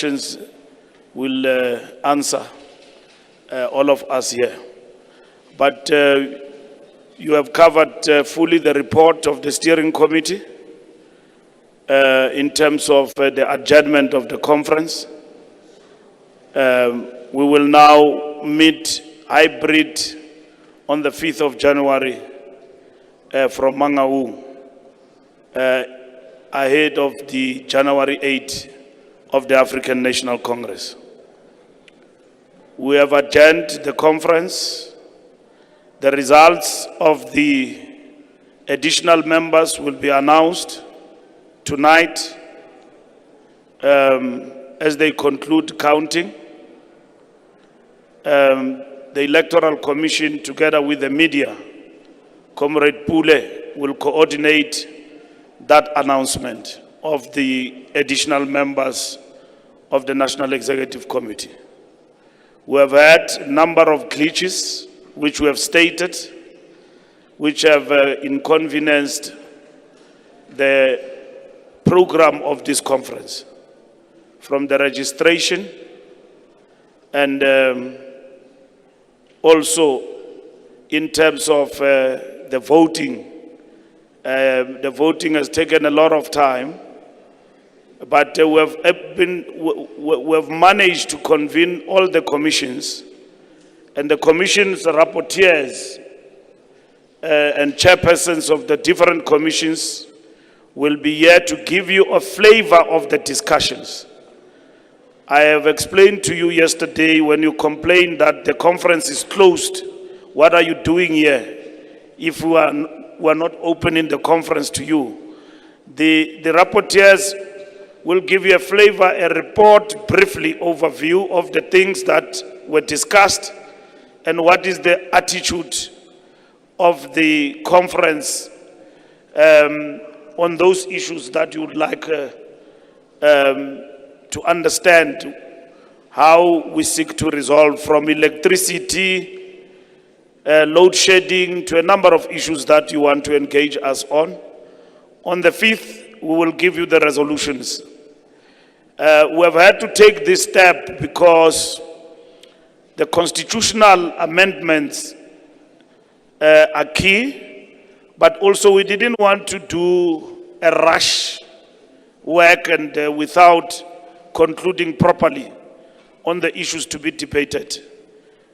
questions will answer all of us here. But you have covered fully the report of the steering committee in terms of the adjournment of the conference. We will now meet hybrid on the 5th of January from Mangaung, ahead of the January 8th of the African National Congress. We have adjourned the conference. The results of the additional members will be announced tonight as they conclude counting. The Electoral Commission, together with the media, Comrade Pule, will coordinate that announcement of the additional members of the National Executive Committee. We have had a number of glitches, which we have stated, which have inconvenienced the program of this conference, from the registration and also in terms of the voting. The voting has taken a lot of time, but we have managed to convene all the commissions, and the commission's rapporteurs and chairpersons of the different commissions will be here to give you a flavor of the discussions. I have explained to you yesterday when you complained that the conference is closed. What are you doing here if we are not opening the conference to you? The rapporteurs will give you a flavor, a report, briefly overview of the things that were discussed and what is the attitude of the conference on those issues that you would like to understand how we seek to resolve, from electricity, load shedding, to a number of issues that you want to engage us on. On the 5th, we will give you the resolutions. We have had to take this step because the constitutional amendments are key, but also we didn't want to do a rush work and without concluding properly on the issues to be debated.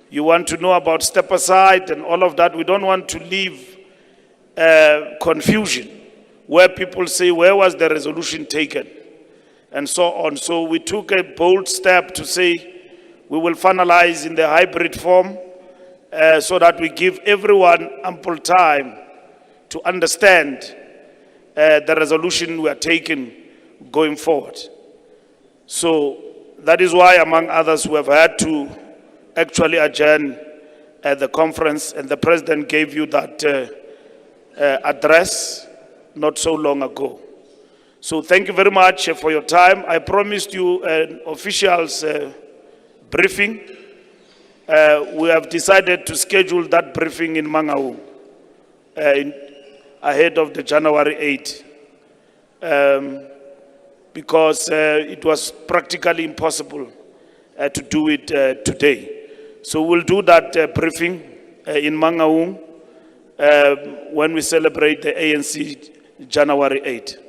You want to know about step aside and all of that. We don't want to leave confusion where people say, where was the resolution taken? And so on. So we took a bold step to say we will finalize in the hybrid form so that we give everyone ample time to understand the resolution we are taking going forward. So that is why, among others, we have had to actually adjourn the conference, and the President gave you that address not so long ago. So thank you very much for your time. I promised you an official's briefing. We have decided to schedule that briefing in Mangaung ahead of the January 8th. Because it was practically impossible to do it today. So we'll do that briefing in Mangaung when we celebrate the ANC January 8th.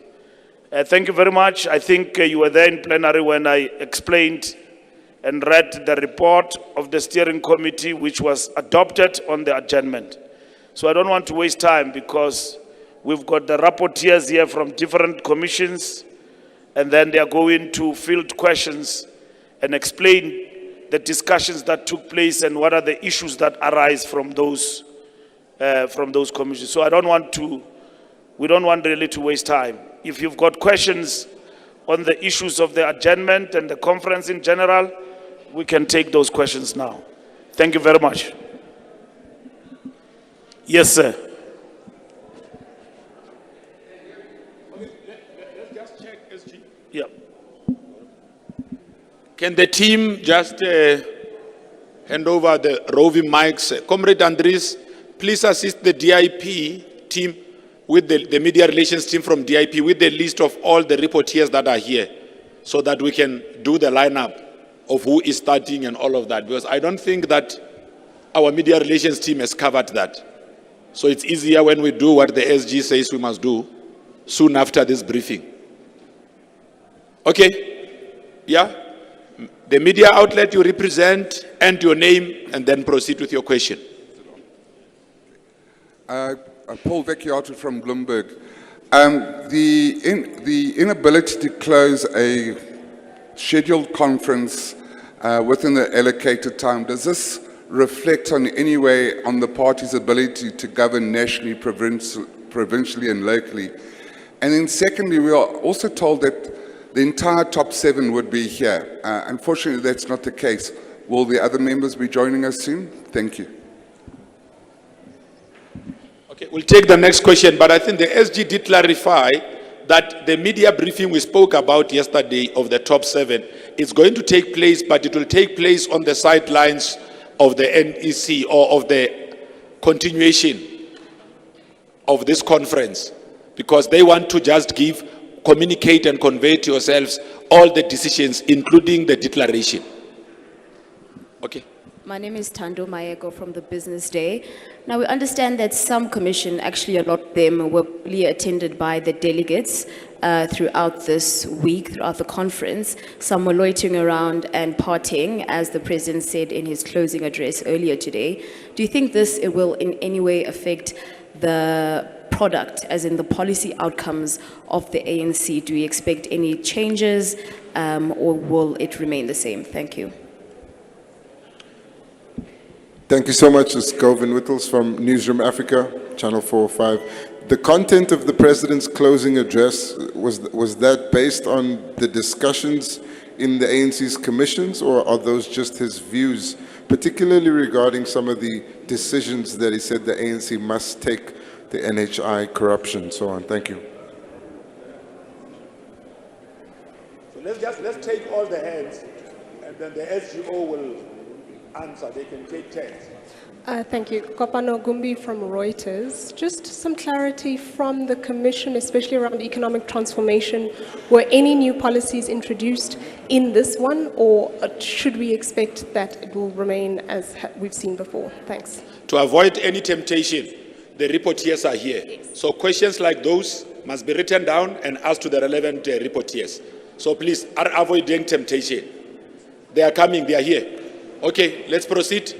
Thank you very much. I think you were there in plenary when I explained and read the report of the steering committee, which was adopted on the adjournment. So I don't want to waste time because we've got the rapporteurs here from different commissions, and then they are going to field questions and explain the discussions that took place and what are the issues that arise from those commissions. So we don't want really to waste time. If you've got questions on the issues of the adjournment and the conference in general, we can take those questions now. Thank you very much. Yes, sir. Let's just check, SG. Yeah. Can the team just hand over the roving mics? Comrade Andres, please assist the DIP team with the media relations team from DIP with the list of all the reporters that are here, so that we can do the lineup of who is starting and all of that, because I don't think that our media relations team has covered that. So it's easier when we do what the SG says we must do soon after this briefing. Okay? Yeah? The media outlet you represent and your name, and then proceed with your question. Paul Vecchiato from Bloomberg. The inability to close a scheduled conference within the allocated time, does this reflect on any way on the party's ability to govern nationally, provincially and locally? And then secondly, we are also told that the entire top 7 would be here. Unfortunately, that's not the case. Will the other members be joining us soon? Thank you. Okay, we'll take the next question, but I think the SG did clarify that the media briefing we spoke about yesterday of the top 7 is going to take place, but it will take place on the sidelines of the NEC or of the continuation of this conference, because they want to just communicate and convey to yourselves all the decisions, including the declaration. Okay. My name is Tando Mayeko from the Business Day. Now, we understand that some commission, actually a lot of them, were really attended by the delegates throughout this week, throughout the conference. Some were loitering around and partying, as the President said in his closing address earlier today. Do you think this will in any way affect the product, as in the policy outcomes of the ANC? Do you expect any changes or will it remain the same? Thank you. Thank you so much. It's Kelvin Whittles from Newsroom Africa, Channel 405. The content of the President's closing address, was that based on the discussions in the ANC's commissions, or are those just his views, particularly regarding some of the decisions that he said the ANC must take, the NHI, corruption, and so on? Thank you. So let's take all the hands, and then the SGO will answer. They can take 10. Thank you. Kopano Gumbi from Reuters. Just some clarity from the Commission, especially around economic transformation. Were any new policies introduced in this one, or should we expect that it will remain as we've seen before? Thanks. To avoid any temptation, the reporters are here. Yes. So questions like those must be written down and asked to the relevant reporters. So please, are avoiding temptation. They are coming, they are here. Okay, let's proceed.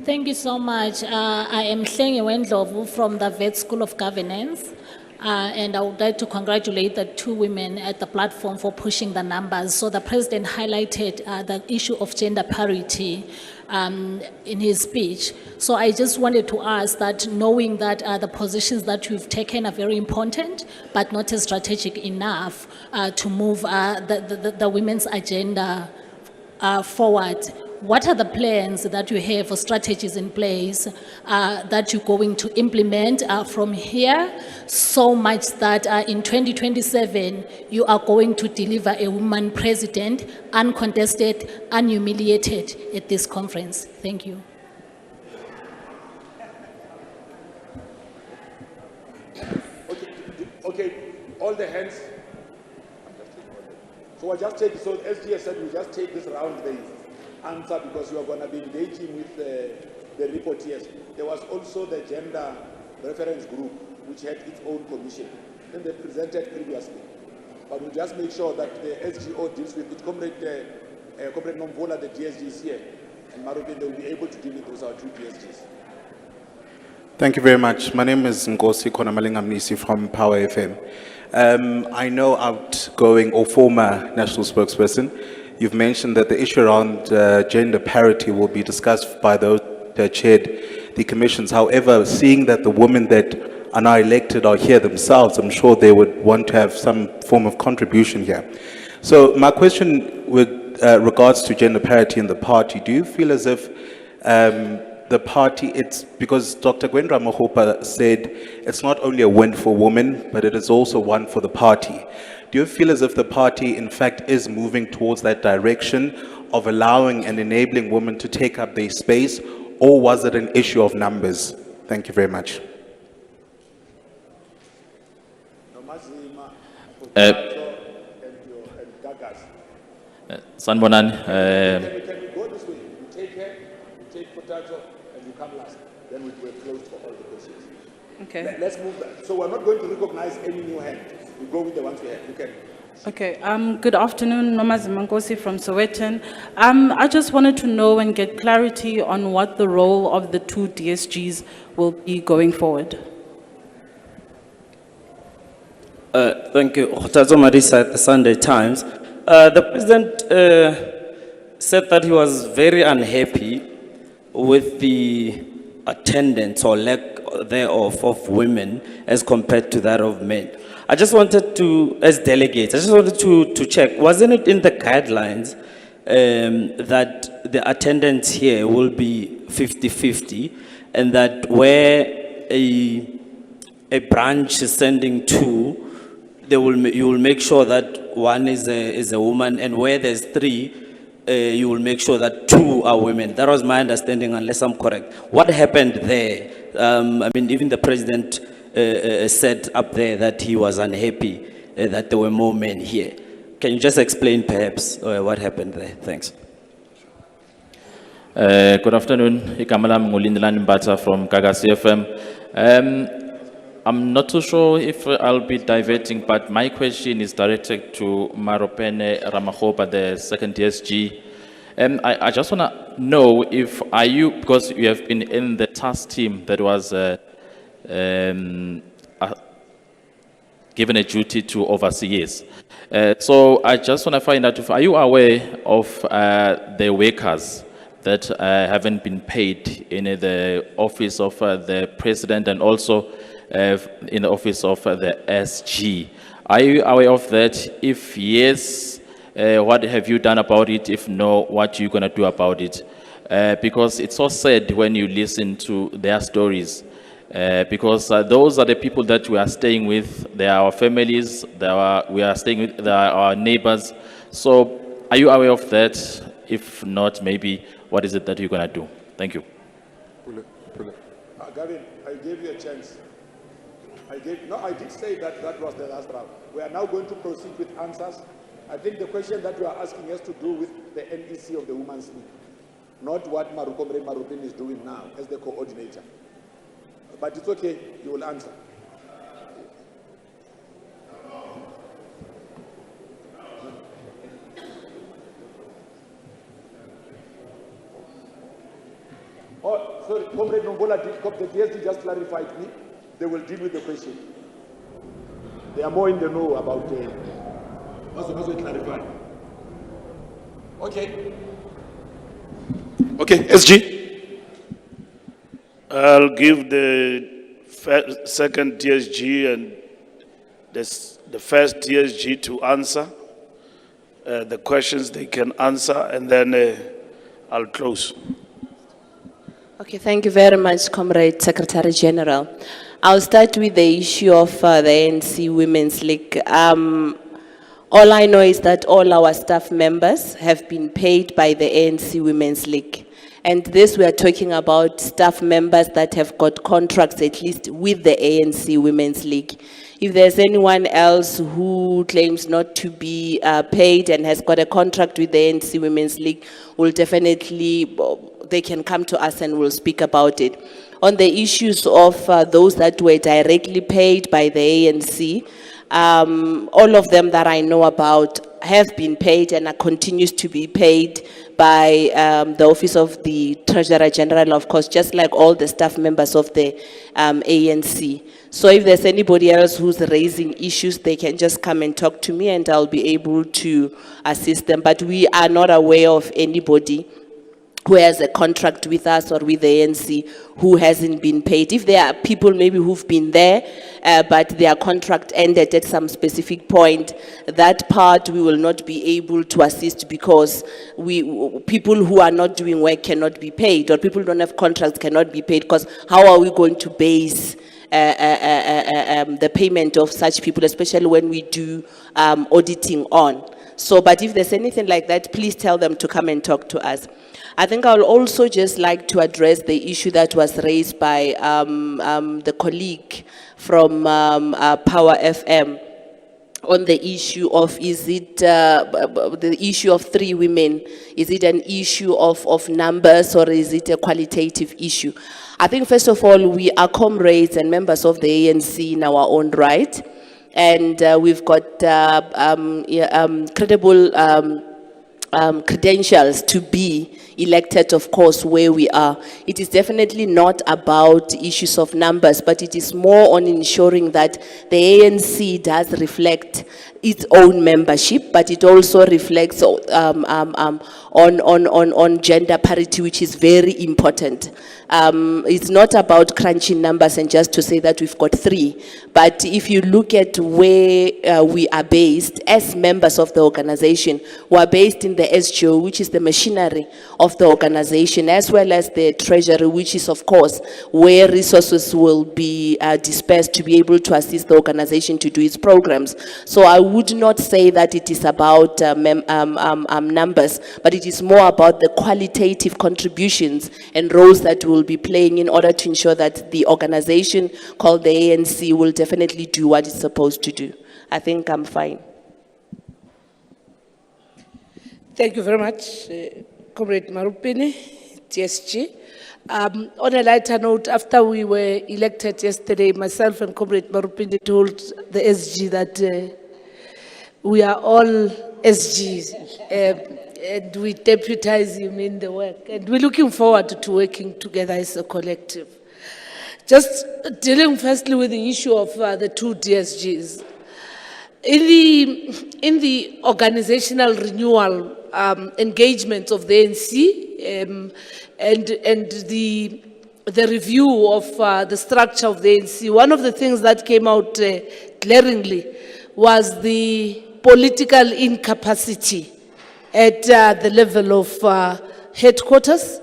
Thank you so much. I am Hlengi Wendlovu from the Vet School of Governance, and I would like to congratulate the 2 women at the platform for pushing the numbers. So the President highlighted the issue of gender parity in his speech. So I just wanted to ask that, knowing that the positions that you've taken are very important, but not as strategic enough to move the women's agenda forward, what are the plans that you have or strategies in place that you're going to implement from here, so much that in 2027 you are going to deliver a woman president, uncontested, unhumiliated at this conference? Thank you. Okay, all the hands. So I just take, so SG said we just take this round the answer, because you are going to be engaging with the reporters. There was also the gender reference group, which had its own commission, and they presented previously. But we'll just make sure that the SGO deals with it. Comrade Nomvola, the DSG is here, and Marubin, they will be able to deal with those our 2 DSGs. Thank you very much. My name is Ngosi Konamalingamnisi from Power FM. I know outgoing or former national spokesperson, you've mentioned that the issue around gender parity will be discussed by those that chaired the commissions. However, seeing that the women that are now elected are here themselves, I'm sure they would want to have some form of contribution here. So my question with regards to gender parity in the party, do you feel as if the party, it's because Dr. Cyril Ramaphosa said it's not only a win for women, but it is also one for the party. Do you feel as if the party, in fact, is moving towards that direction of allowing and enabling women to take up their space, or was it an issue of numbers? Thank you very much. Sanbonan, Can we go this way? You take her, you take potato, and you come last. Then we're closed for all the questions. Okay. Let's move that. So we're not going to recognize any new hand. We go with the ones we have. You can. Okay. Good afternoon, Nomazi Mankosi from Sowetan. I just wanted to know and get clarity on what the role of the two DSGs will be going forward. Thank you. Khothatso Marisa at the Sunday Times. The president said that he was very unhappy with the attendance or lack thereof of women as compared to that of men. I just wanted to, as delegates, I just wanted to check, wasn't it in the guidelines that the attendance here will be 50-50 and that where a branch is sending two, you will make sure that one is a woman, and where there's three, you will make sure that two are women. That was my understanding, unless I'm correct. What happened there? I mean, even the president said up there that he was unhappy that there were more men here. Can you just explain perhaps what happened there? Thanks. Good afternoon. Ikamalam Ngulindelan Mbata from Kagasi FM. I'm not too sure if I'll be diverting, but my question is directed to Maropene Ramakgopa, the second DSG. I just want to know if are you, because you have been in the task team that was given a duty to oversee this. So I just want to find out if are you aware of the workers that haven't been paid in the office of the president and also in the office of the SG. Are you aware of that? If yes, what have you done about it? If no, what are you going to do about it? Because it's so sad when you listen to their stories. Because those are the people that we are staying with. They are our families. We are staying with. They are our neighbors. So are you aware of that? If not, maybe what is it that you're going to do? Thank you. Gavin, I gave you a chance. I did say that that was the last round. We are now going to proceed with answers. I think the question that you are asking has to do with the NEC of the Women's League, not what Marupin is doing now as the coordinator. But it's okay, you will answer. Oh, sorry, Comrade Nombola, the DSG just clarified me. They will deal with the question. They are more in the know about what's clarified. Okay. Okay, SG. I'll give the second DSG and the first DSG to answer the questions they can answer, and then I'll close. Okay, thank you very much, Comrade Secretary-General. I'll start with the issue of the ANC Women's League. All I know is that all our staff members have been paid by the ANC Women's League. And this, we are talking about staff members that have got contracts at least with the ANC Women's League. If there's anyone else who claims not to be paid and has got a contract with the ANC Women's League, will definitely, they can come to us and we'll speak about it. On the issues of those that were directly paid by the ANC, all of them that I know about have been paid and are continues to be paid by the Office of the Treasurer-General, of course, just like all the staff members of the ANC. So if there's anybody else who's raising issues, they can just come and talk to me and I'll be able to assist them. But we are not aware of anybody who has a contract with us or with the ANC who hasn't been paid. If there are people maybe who've been there, but their contract ended at some specific point, that part we will not be able to assist because people who are not doing work cannot be paid, or people who don't have contracts cannot be paid, because how are we going to base the payment of such people, especially when we do auditing on. So, but if there's anything like that, please tell them to come and talk to us. I think I would also just like to address the issue that was raised by the colleague from Power FM on the issue of, is it the issue of 3 women, is it an issue of numbers or is it a qualitative issue? I think first of all, we are comrades and members of the ANC in our own right, and we've got credible credentials to be elected, of course, where we are. It is definitely not about issues of numbers, but it is more on ensuring that the ANC does reflect its own membership, but it also reflects on gender parity, which is very important. It's not about crunching numbers and just to say that we've got 3, but if you look at where we are based as members of the organization, we are based in the SGO, which is the machinery of the organization, as well as the treasury, which is, of course, where resources will be dispersed to be able to assist the organization to do its programs. So I would not say that it is about numbers, but it is more about the qualitative contributions and roles that we will be playing in order to ensure that the organization called the ANC will definitely do what it's supposed to do. I think I'm fine. Thank you very much, Comrade Marupini, TSG. On a lighter note, after we were elected yesterday, myself and Comrade Marupini told the SG that we are all SGs. And we deputize him in the work. And we're looking forward to working together as a collective. Just dealing firstly with the issue of the 2 DSGs. In the organizational renewal engagement of the ANC and the review of the structure of the ANC, one of the things that came out glaringly was the political incapacity at the level of headquarters,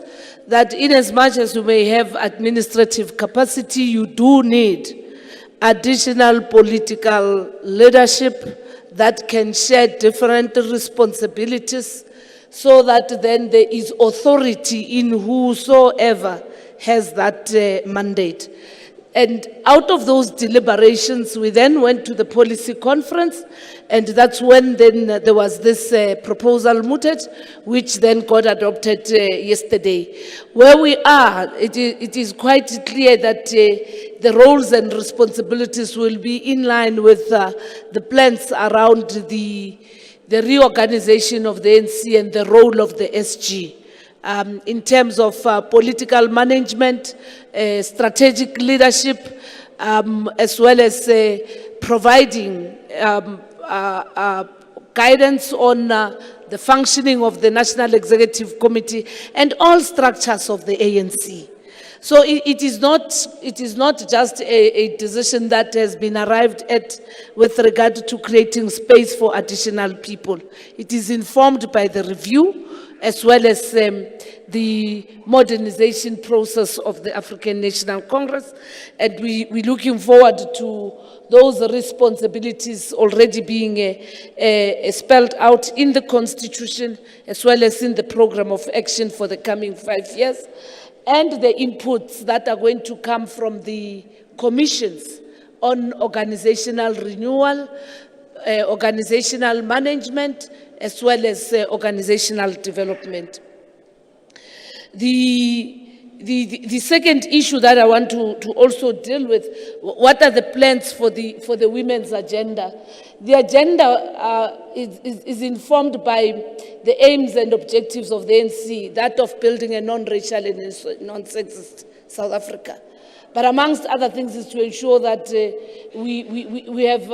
that in as much as you may have administrative capacity, you do need additional political leadership that can share different responsibilities so that then there is authority in whosoever has that mandate. And out of those deliberations, we then went to the policy conference, and that's when then there was this proposal mooted, which then got adopted yesterday. Where we are, it is quite clear that the roles and responsibilities will be in line with the plans around the reorganization of the ANC and the role of the SG. In terms of political management, strategic leadership, as well as providing guidance on the functioning of the National Executive Committee and all structures of the ANC. So it is not just a decision that has been arrived at with regard to creating space for additional people. It is informed by the review as well as the modernization process of the African National Congress. And we're looking forward to those responsibilities already being spelled out in the Constitution, as well as in the program of action for the coming 5 years, and the inputs that are going to come from the commissions on organizational renewal, organizational management, as well as organizational development. The second issue that I want to also deal with, what are the plans for the women's agenda? The agenda is informed by the aims and objectives of the ANC, that of building a non-racial and non-sexist South Africa. But amongst other things is to ensure that we have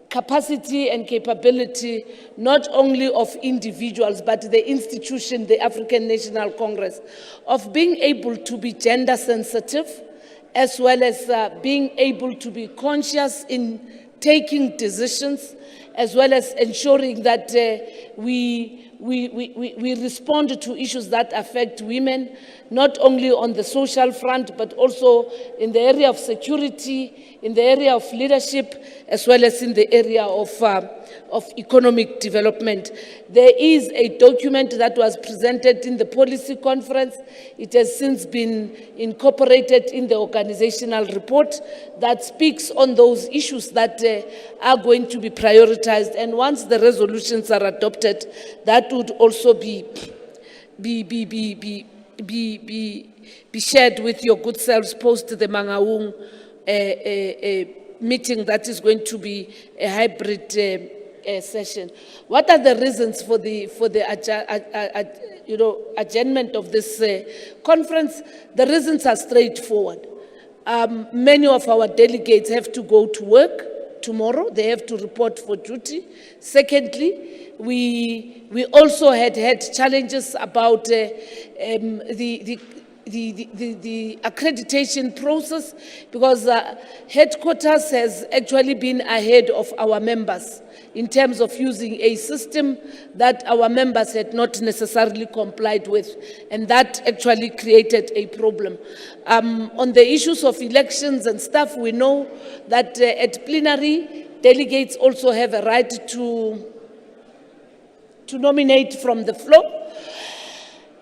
capacity and capability, not only of individuals, but the institution, the African National Congress, of being able to be gender sensitive, as well as being able to be conscious in taking decisions, as well as ensuring that we respond to issues that affect women, not only on the social front, but also in the area of security, in the area of leadership, as well as in the area of economic development. There is a document that was presented in the policy conference. It has since been incorporated in the organizational report that speaks on those issues that are going to be prioritized. And once the resolutions are adopted, that would also be shared with your good selves post the Mangaung meeting that is going to be a hybrid session. What are the reasons for the adjournment of this conference? The reasons are straightforward. Many of our delegates have to go to work tomorrow. They have to report for duty. Secondly, we also had challenges about the accreditation process, because headquarters has actually been ahead of our members in terms of using a system that our members had not necessarily complied with, and that actually created a problem. On the issues of elections and stuff, we know that at plenary, delegates also have a right to nominate from the floor.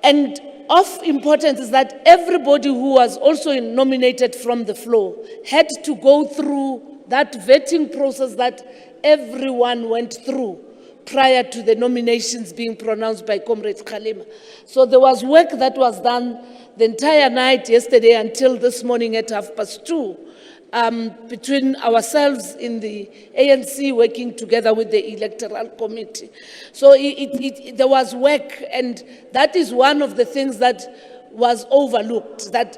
And of importance is that everybody who was also nominated from the floor had to go through that vetting process that everyone went through prior to the nominations being pronounced by Comrade Kgalema. So there was work that was done the entire night yesterday until this morning at 2:30. Between ourselves in the ANC working together with the Electoral Committee. So there was work, and that is one of the things that was overlooked, that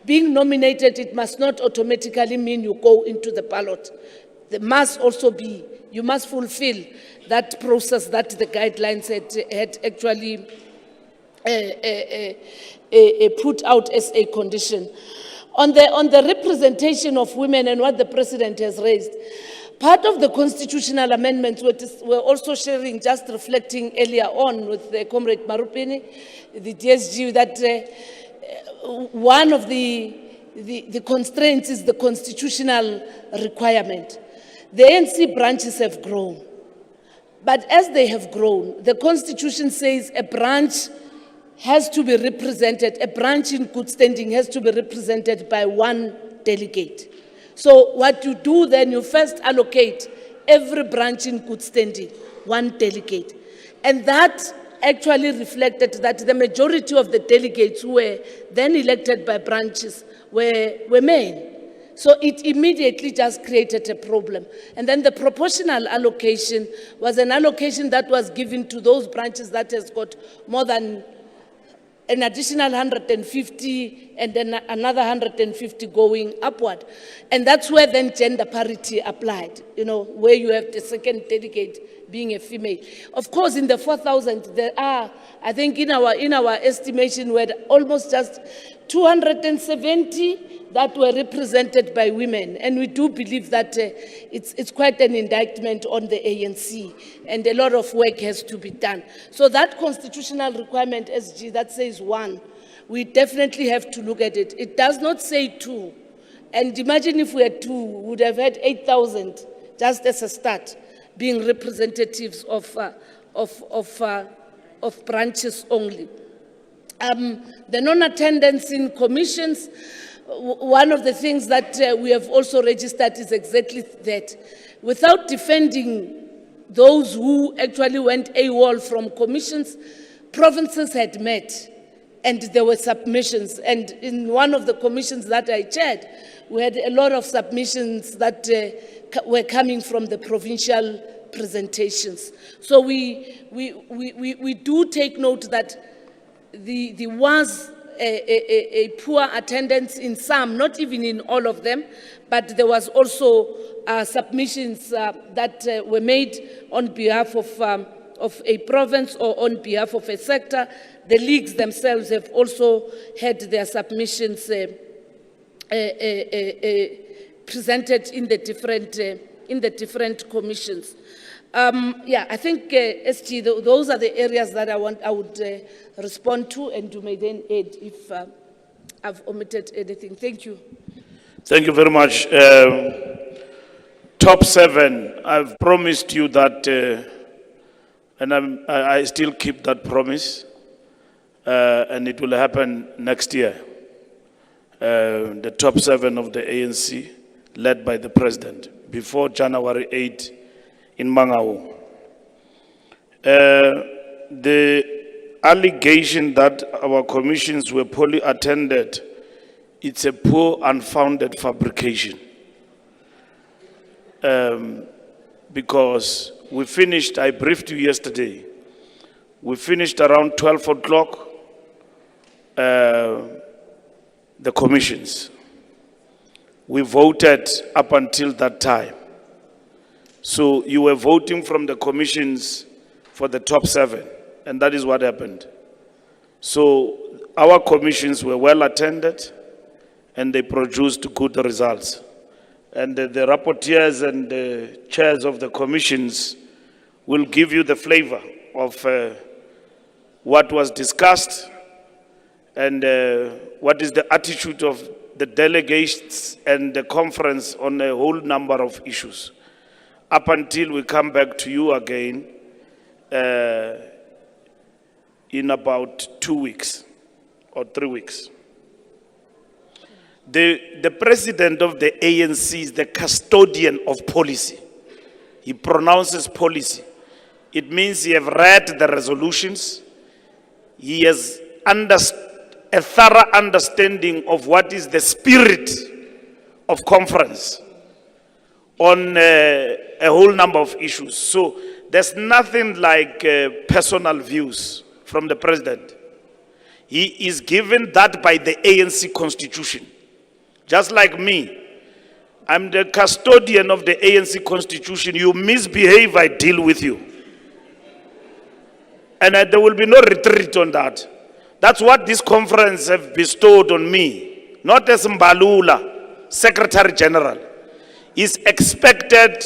being nominated, it must not automatically mean you go into the ballot. There must also be, you must fulfill that process that the guidelines had actually put out as a condition. On the representation of women and what the president has raised, part of the constitutional amendments we're also sharing, just reflecting earlier on with Comrade Marupini, the DSG, that one of the constraints is the constitutional requirement. The ANC branches have grown, but as they have grown, the constitution says a branch has to be represented, a branch in good standing has to be represented by one delegate. So what you do then, you first allocate every branch in good standing, one delegate. And that actually reflected that the majority of the delegates who were then elected by branches were men. So it immediately just created a problem. And then the proportional allocation was an allocation that was given to those branches that has got more than an additional 150 and then another 150 going upward. And that's where then gender parity applied, where you have the second delegate being a female. Of course, in the 4,000, there are, I think in our estimation, we had almost just 270 that were represented by women. And we do believe that it's quite an indictment on the ANC, and a lot of work has to be done. So that constitutional requirement, SG, that says 1, we definitely have to look at it. It does not say 2. And imagine if we had 2, we would have had 8,000 just as a start, being representatives of branches only. The non-attendance in commissions, one of the things that we have also registered is exactly that. Without defending those who actually went AWOL from commissions, provinces had met and there were submissions. And in one of the commissions that I chaired, we had a lot of submissions that were coming from the provincial presentations. So we do take note that there was a poor attendance in some, not even in all of them, but there was also submissions that were made on behalf of a province or on behalf of a sector. The leagues themselves have also had their submissions presented in the different commissions. I think, SG, those are the areas that I would respond to, and you may then add if I've omitted anything. Thank you. Thank you very much. top 7, I've promised you that, and I still keep that promise, and it will happen next year. The top 7 of the ANC, led by the president, before January 8 in Mangaung. The allegation that our commissions were poorly attended, it's a poor, unfounded fabrication. Because we finished, I briefed you yesterday, we finished around 12 o'clock, the commissions. We voted up until that time. So you were voting from the commissions for the top 7, and that is what happened. So our commissions were well attended, and they produced good results. And the rapporteurs and the chairs of the commissions will give you the flavor of what was discussed and what is the attitude of the delegates and the conference on a whole number of issues, up until we come back to you again in about 2 weeks or 3 weeks. The president of the ANC is the custodian of policy. He pronounces policy. It means he has read the resolutions. He has a thorough understanding of what is the spirit of conference on a whole number of issues. So there's nothing like personal views from the president. He is given that by the ANC constitution. Just like me, I'm the custodian of the ANC constitution. You misbehave, I deal with you. And there will be no retreat on that. That's what this conference have bestowed on me. Not as Mbalula, Secretary-General, is expected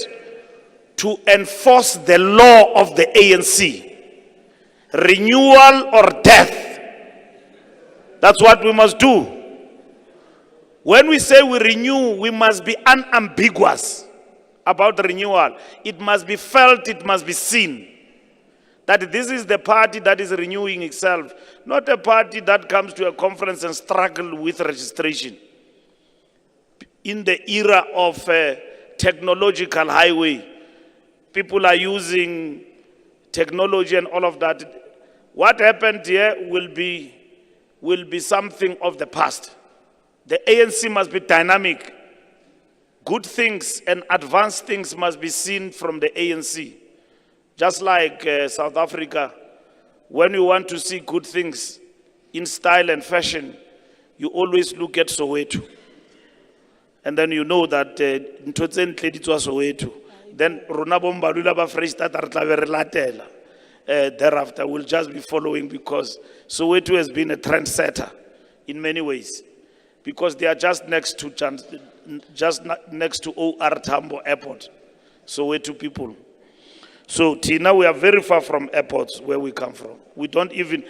to enforce the law of the ANC. Renewal or death. That's what we must do. When we say we renew, we must be unambiguous about the renewal. It must be felt, it must be seen. That this is the party that is renewing itself, not a party that comes to a conference and struggles with registration. In the era of technological highway, people are using technology and all of that. What happened here will be something of the past. The ANC must be dynamic. Good things and advanced things must be seen from the ANC. Just like South Africa, when you want to see good things in style and fashion, you always look at Soweto. And then you know that Soweto. Then Ronabo Mbalula ba Freestata re tla be re latela. Thereafter we'll just be following, because Soweto has been a trendsetter in many ways. Because they are just next to OR Tambo Airport, Soweto people. So Tina, we are very far from airports where we come from. We don't even,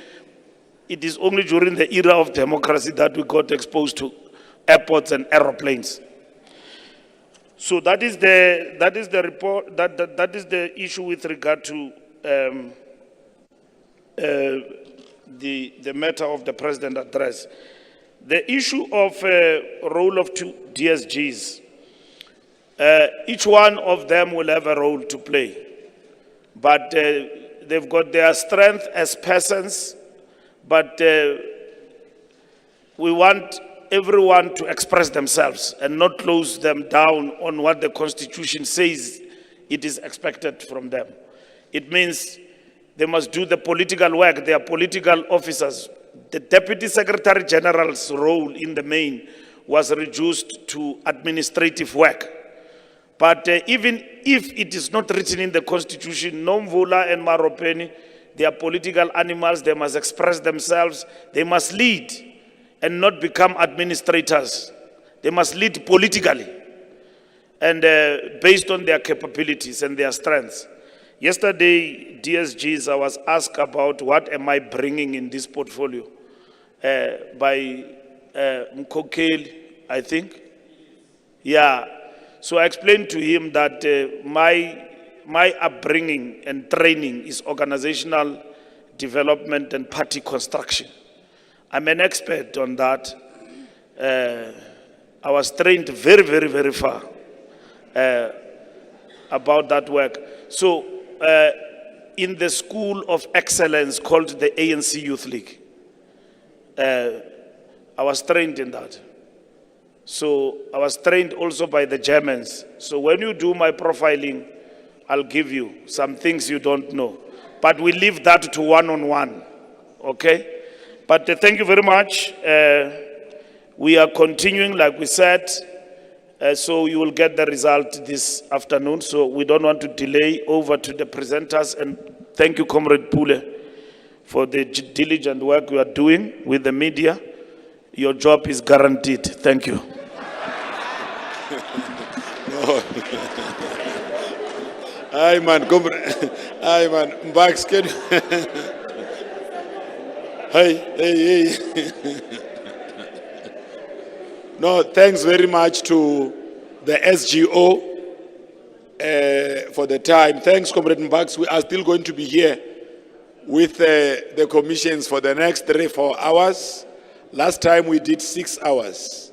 it is only during the era of democracy that we got exposed to airports and aeroplanes. So that is the report, that is the issue with regard to the matter of the president address. The issue of role of 2 DSGs, each one of them will have a role to play. But they've got their strength as persons, but we want everyone to express themselves and not close them down on what the Constitution says it is expected from them. It means they must do the political work. They are political officers. The Deputy Secretary-General's role in the main was reduced to administrative work. But even if it is not written in the Constitution, Nomvula and Maropeni, they are political animals. They must express themselves. They must lead and not become administrators. They must lead politically and based on their capabilities and their strengths. Yesterday, DSGs, I was asked about what am I bringing in this portfolio by Mkokeli, I think. Yeah. So I explained to him that my upbringing and training is organizational development and party construction. I'm an expert on that. I was trained very, very, very far about that work. So in the school of excellence called the ANC Youth League, I was trained in that. So I was trained also by the Germans. So when you do my profiling, I'll give you some things you don't know. But we leave that to one-on-one, okay? But thank you very much. We are continuing, like we said, so you will get the result this afternoon. So we don't want to delay. Over to the presenters. And thank you, Comrade Pule, for the diligent work you are doing with the media. Your job is guaranteed. Thank you. Aye, man, aye, man, back skin. Hey. No, thanks very much to the SGO for the time. Thanks, Comrade Mbax. We are still going to be here with the commissions for the next 3-4 hours. Last time we did 6 hours.